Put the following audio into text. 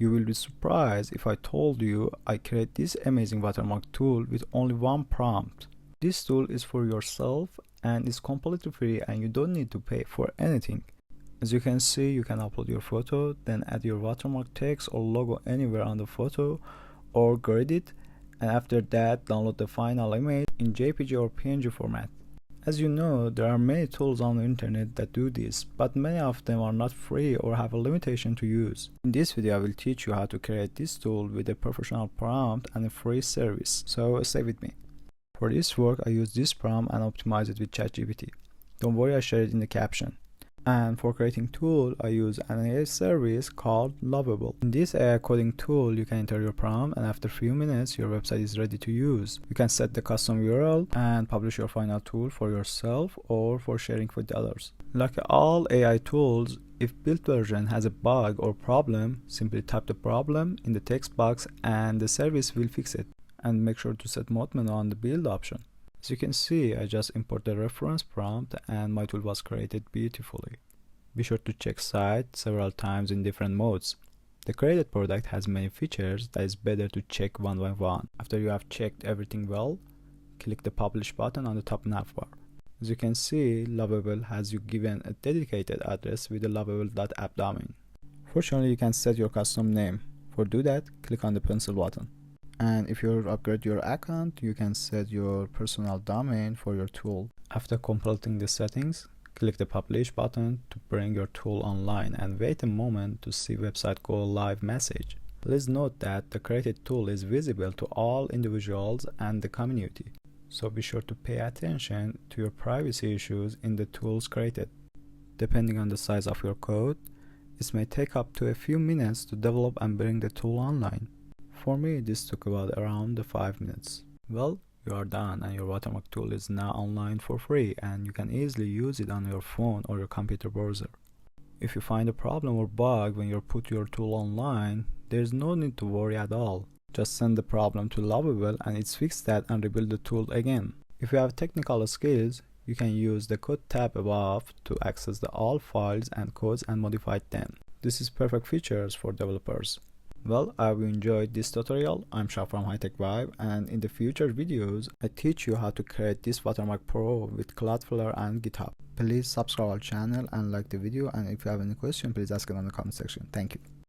You will be surprised if I told you I create this amazing watermark tool with only one prompt. This tool is for yourself and is completely free, and you don't need to pay for anything. As you can see, you can upload your photo, then add your watermark text or logo anywhere on the photo or grade it, and after that download the final image in JPG or PNG format. As you know, there are many tools on the internet that do this, but many of them are not free or have a limitation to use. In this video, I will teach you how to create this tool with a professional prompt and a free service, so stay with me. For this work, I use this prompt and optimize it with ChatGPT. Don't worry, I share it in the caption. And for creating tool, I use an AI service called Lovable. In this AI coding tool, you can enter your prompt, and after a few minutes, your website is ready to use. You can set the custom URL and publish your final tool for yourself or for sharing with others. Like all AI tools, if build version has a bug or problem, simply type the problem in the text box and the service will fix it. And make sure to set mode menu on the build option. As you can see, I just import the reference prompt and my tool was created beautifully. Be sure to check site several times in different modes. The created product has many features that is better to check one by one. After you have checked everything well, click the publish button on the top navbar. As you can see, Lovable has you given a dedicated address with the lovable.app domain. Fortunately, you can set your custom name. For do that, click on the pencil button. And if you upgrade your account, you can set your personal domain for your tool. After completing the settings, click the publish button to bring your tool online and wait a moment to see website go live message. Please note that the created tool is visible to all individuals and the community, so be sure to pay attention to your privacy issues in the tools created. Depending on the size of your code, it may take up to a few minutes to develop and bring the tool online. For me, this took about around 5 minutes. Well, you are done and your watermark tool is now online for free, and you can easily use it on your phone or your computer browser. If you find a problem or bug when you put your tool online, there is no need to worry at all. Just send the problem to Lovable and it's fixed that and rebuild the tool again. If you have technical skills, you can use the code tab above to access all files and codes and modify them. This is perfect features for developers. Well, I hope you enjoyed this tutorial. I'm Shah from High Tech Vibe, and in the future videos, I teach you how to create this Watermark Pro with Cloudflare and GitHub. Please subscribe our channel and like the video, and if you have any question, please ask it on the comment section. Thank you.